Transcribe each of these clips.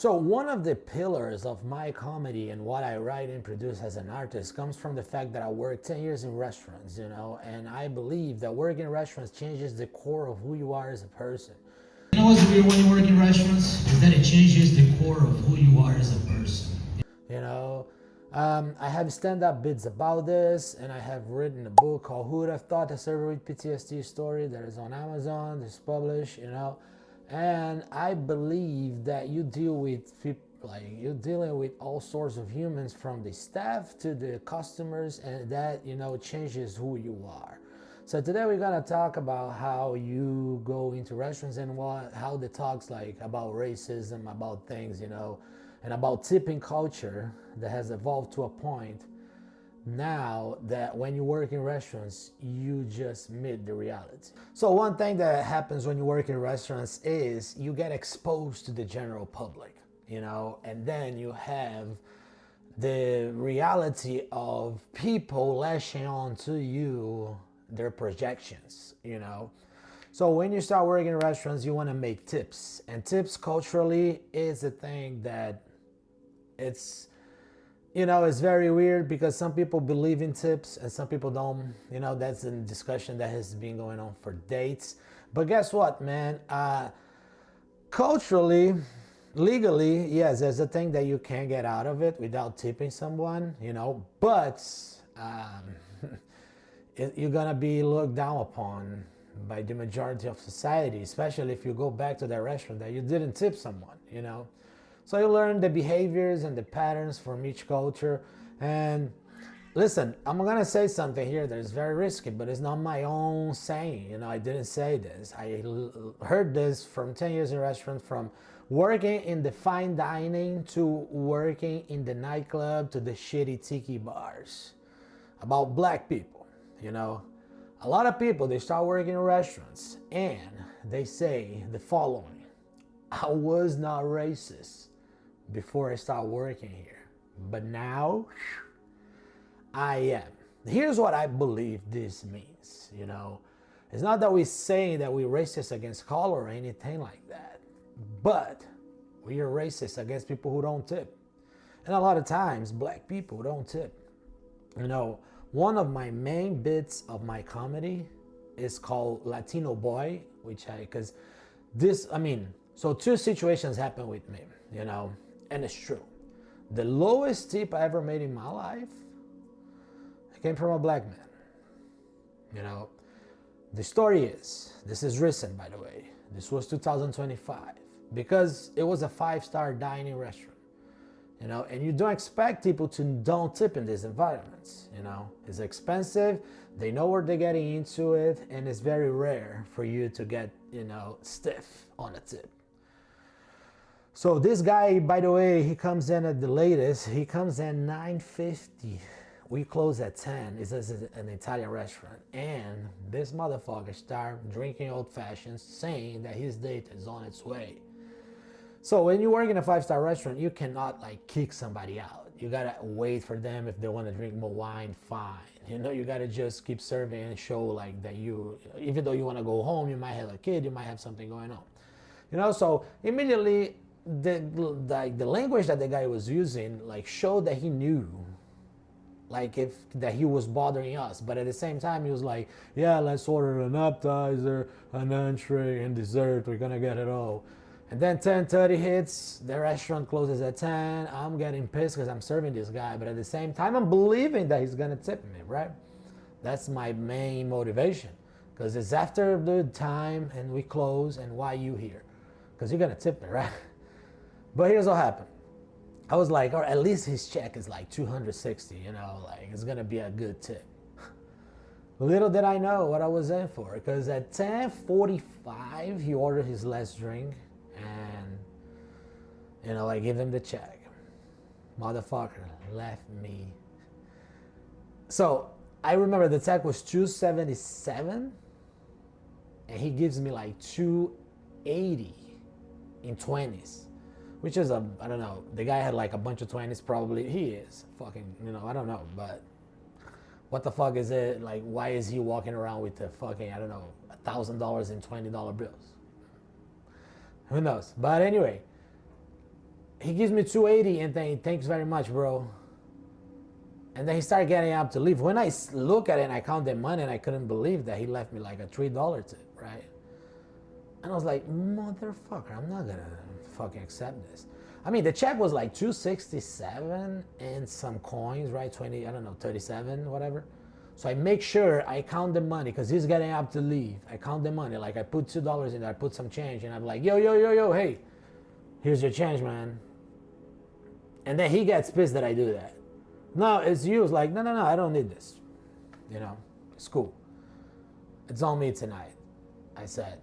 So one of the pillars of my comedy and what I write and produce as an artist comes from the fact that I worked 10 years in restaurants, and I believe that working in restaurants changes the core of who you are as a person. You know what's weird when you work in restaurants? Is that it changes the core of who you are as a person. You know, I have stand-up bits about this, and I have written a book called "Who Would Have Thought a Server with PTSD Story" that is on Amazon. It's published, and I believe that you deal with people, like you're dealing with all sorts of humans, from the staff to the customers, and that changes who you are. So today we're gonna talk about how you go into restaurants and how the talks like about racism, about things, and about tipping culture that has evolved to a point now that when you work in restaurants, you just meet the reality. So one thing that happens when you work in restaurants is you get exposed to the general public, and then you have the reality of people lashing on to you their projections. So when you start working in restaurants, you want to make tips, and tips culturally is a thing that it's it's very weird because some people believe in tips and some people don't. That's a discussion that has been going on for dates. But guess what, man? Culturally, legally, yes, there's a thing that you can't get out of it without tipping someone, but you're gonna be looked down upon by the majority of society, especially if you go back to that restaurant that you didn't tip someone. So you learn the behaviors and the patterns from each culture. And listen, I'm gonna say something here that is very risky, but it's not my own saying. I didn't say this. I heard this from 10 years in restaurant, from working in the fine dining to working in the nightclub to the shitty tiki bars, about black people. A lot of people, they start working in restaurants and they say the following: I was not racist before I start working here, but now I am. Here's what I believe this means. It's not that we're saying that we're racist against color or anything like that, but we are racist against people who don't tip. And a lot of times, black people don't tip. One of my main bits of my comedy is called Latino Boy, because so two situations happened with me, and it's true. The lowest tip I ever made in my life came from a black man. The story is, this is recent, by the way. This was 2025, because it was a 5-star dining restaurant. And you don't expect people to don't tip in these environments. It's expensive, they know what they're getting into it, and it's very rare for you to get, stiff on a tip. So this guy, by the way, he comes in at the latest, he comes in 9:50. We close at 10. It's an Italian restaurant. And this motherfucker start drinking old fashions, saying that his date is on its way. So when you work in a 5-star restaurant, you cannot kick somebody out. You gotta wait for them. If they want to drink more wine, fine. You gotta just keep serving and show that you, even though you want to go home, you might have a kid, you might have something going on. So immediately the language that the guy was using showed that he knew that he was bothering us, but at the same time he was like, yeah, let's order an appetizer, an entree, and dessert. We're gonna get it all. And then 10:30 hits, the restaurant closes at 10. I'm getting pissed because I'm serving this guy, but at the same time, I'm believing that he's gonna tip me, right? That's my main motivation, because it's after the time and we close, and why you here? Because you're gonna tip me, right? But here's what happened. I was like, or at least his check is 260, it's gonna be a good tip. Little did I know what I was in for, because at 10:45, he ordered his last drink. And I give him the check. Motherfucker left me. So I remember the check was $277, and he gives me $280 in 20s, which is I don't know. The guy had a bunch of 20s, probably. He is fucking, I don't know, but what the fuck is it? Why is he walking around with the fucking, I don't know, $1,000 in $20 bills? Who knows? But anyway, he gives me 280 and then thanks very much, bro. And then he started getting up to leave. When I look at it and I count the money, and I couldn't believe that he left me like a $3 tip, right? And I was like, motherfucker, I'm not gonna fucking accept this. I mean, the check was like 267 and some coins, right? 20, I don't know, 37, whatever. So I make sure I count the money because he's getting up to leave. I count the money. Like I put $2 in there, I put some change, and I'm like, yo, hey, here's your change, man. And then he gets pissed that I do that. No, it's you. It's like, no, I don't need this. You know, it's cool. It's on me tonight, I said.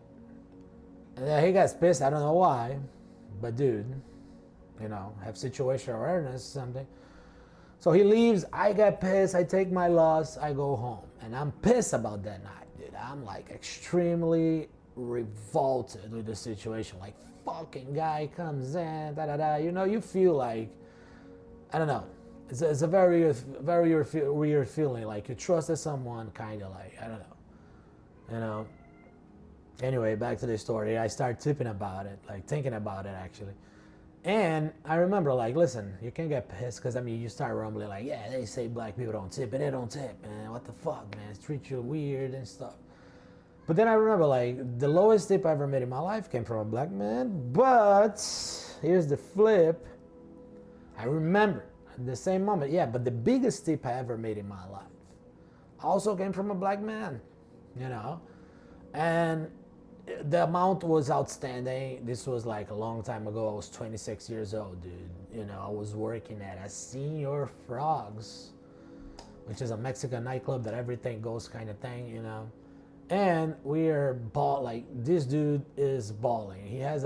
And then he gets pissed. I don't know why, but dude, you know, have situational awareness or something. So he leaves. I get pissed. I take my loss. I go home, and I'm pissed about that night, dude. I'm like extremely revolted with the situation. Like, fucking guy comes in, You know, you feel like, I don't know. It's a very weird feeling. Like you trusted someone, kind of like, I don't know. You know. Anyway, back to the story. I start tipping about it, like thinking about it actually. And I remember like, listen, you can't get pissed because I mean, you start rumbling like, yeah, they say black people don't tip, but they don't tip, man. What the fuck, man? It treats you weird and stuff. But then I remember like the lowest tip I ever made in my life came from a black man. But here's the flip. I remember at the same moment, yeah, but the biggest tip I ever made in my life also came from a black man, you know? And the amount was outstanding. This was like a long time ago. I was 26 years old, dude. You know, I was working at a Senior Frogs, which is a Mexican nightclub that everything goes kind of thing, you know. And we are like this dude is balling. He has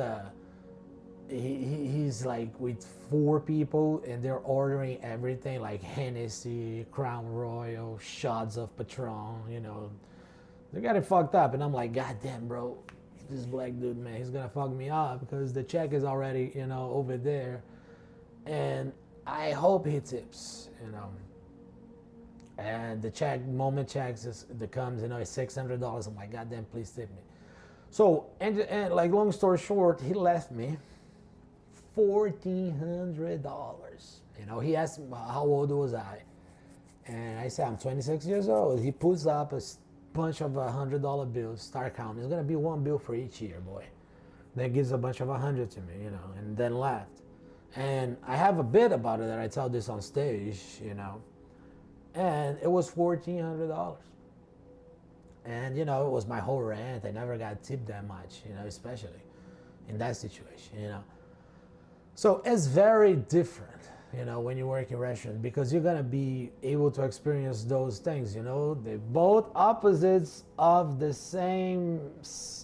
he's like with 4 people and they're ordering everything like Hennessy, Crown Royal, shots of Patron, you know. They got it fucked up, and I'm like, God damn, bro, this black dude, man, he's gonna fuck me up because the check is already, you know, over there, and I hope he tips, you know. And the check, moment checks, that comes, you know, it's $600. I'm like, God damn, please tip me. So, and like, long story short, he left me $1,400. You know, he asked me how old was I, and I said I'm 26 years old. He puts up a bunch of $100 bills, start counting. It's gonna be one bill for each year, boy. Then gives a bunch of 100 to me, you know, and then left. And I have a bit about it that I tell this on stage, you know, and it was $1,400. And you know, it was my whole rent. I never got tipped that much, you know, especially in that situation, you know. So it's very different, you know, when you work in restaurants, because you're gonna be able to experience those things, you know. They're both opposites of the same,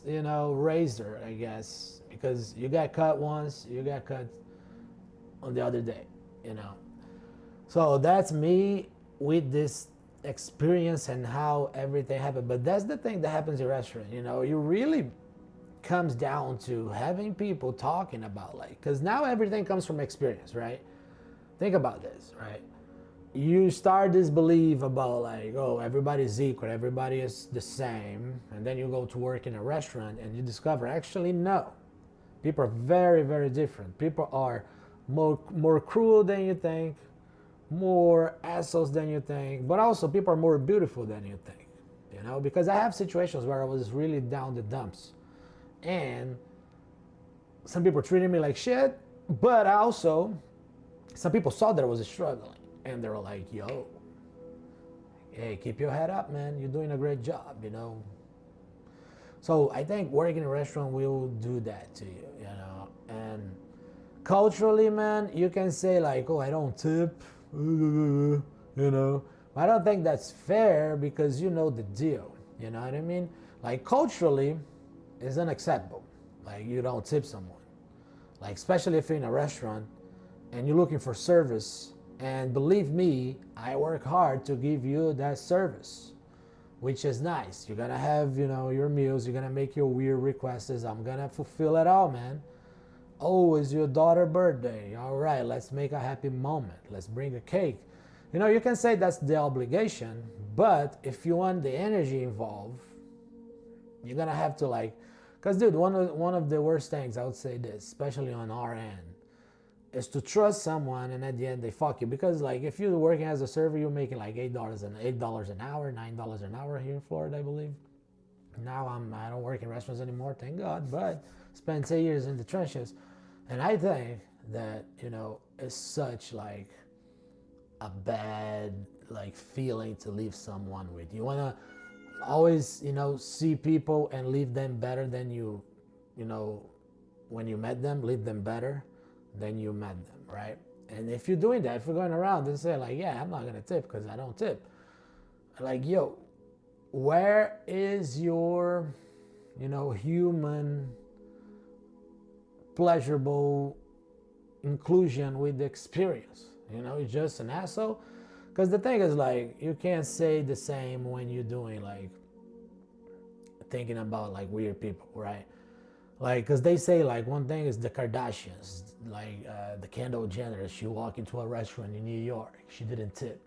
you know, razor, I guess, because you got cut once, you got cut on the other day, you know. So that's me with this experience and how everything happened. But that's the thing that happens in restaurant, you know. You really comes down to having people talking about, like, because now everything comes from experience, right? Think about this, right? You start this belief about like, oh, everybody's equal, everybody is the same, and then you go to work in a restaurant and you discover actually no, people are very, very different. People are more cruel than you think, more assholes than you think, but also people are more beautiful than you think, you know. Because I have situations where I was really down the dumps, and some people treated me like shit, but also some people saw that I was struggling, and they were like, yo, hey, keep your head up, man. You're doing a great job, you know. So I think working in a restaurant will do that to you, you know. And culturally, man, you can say like, oh, I don't tip, you know. I don't think that's fair because you know the deal, you know what I mean? Like culturally, it's unacceptable. Like you don't tip someone. Like especially if you're in a restaurant and you're looking for service, and believe me, I work hard to give you that service, which is nice. You're gonna have, you know, your meals, you're gonna make your weird requests, I'm gonna fulfill it all, man. Oh, it's your daughter's birthday. All right, let's make a happy moment. Let's bring a cake. You know, you can say that's the obligation, but if you want the energy involved, you're gonna have to like, because dude, one of the worst things, I would say this, especially on our end, is to trust someone, and at the end they fuck you. Because like if you're working as a server, you're making like $8 an hour, $9 an hour here in Florida, I believe. Now I don't work in restaurants anymore, thank God, but spent 10 years in the trenches. And I think that, it's such like a bad like feeling to leave someone with. You want to always, see people and leave them better than when you met them, leave them better than you met them, right? And if you're doing that, if you're going around and say like, yeah, I'm not going to tip because I don't tip. Like, yo, where is your, human, pleasurable inclusion with the experience? You're just an asshole. Because the thing is, like, you can't say the same when you're doing, like, thinking about, like, weird people, right? Like, because they say, like, one thing is the Kardashians, like, the Kendall Jenner, she walked into a restaurant in New York. She didn't tip.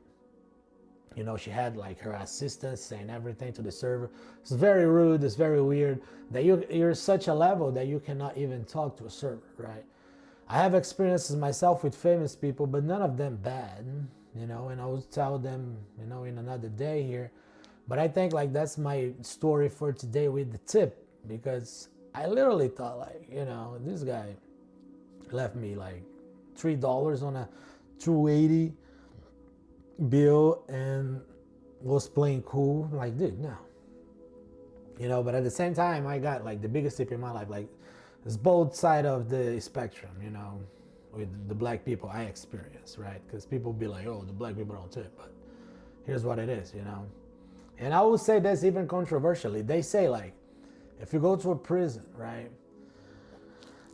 She had like her assistant saying everything to the server. It's very rude. It's very weird that you're such a level that you cannot even talk to a server, right? I have experiences myself with famous people, but none of them bad, and I will tell them, in another day here. But I think like that's my story for today with the tip, because I literally thought like, this guy left me like $3 on a 280 bill and was playing cool. Like, dude, no. But at the same time, I got like the biggest tip in my life. Like, it's both side of the spectrum, with the black people I experience, right? Because people be like, oh, the black people don't tip, but here's what it is, And I would say that's even controversially. They say like, if you go to a prison, right,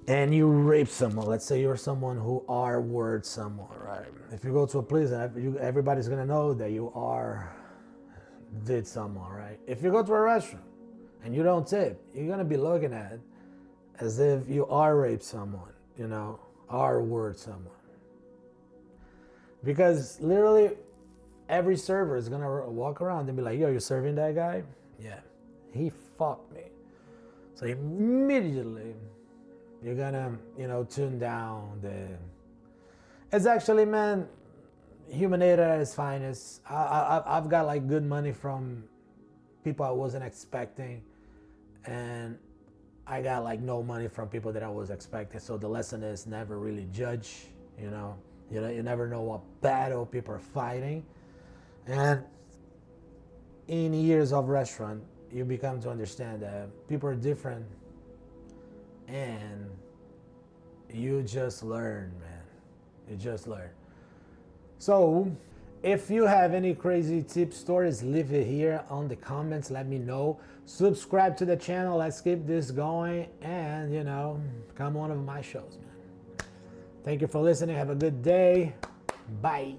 and you rape someone, let's say you're someone who R-word someone, right? If you go to a prison, everybody's gonna know that you did someone, right? If you go to a restaurant and you don't tip, you're gonna be looking at it as if you R-raped someone, R-word someone. Because literally every server is gonna walk around and be like, yo, you're serving that guy? Yeah, he fucked me. So immediately, you're gonna, tune down it's actually, man, human nature at its finest. I've got like good money from people I wasn't expecting, and I got like no money from people that I was expecting. So the lesson is never really judge, you never know what battle people are fighting. And in years of restaurant, you become to understand that people are different, and you just learn, man. You just learn. So if you have any crazy tip stories, leave it here on the comments. Let me know. Subscribe to the channel. Let's keep this going, and come on one of my shows, man. Thank you for listening. Have a good day. Bye.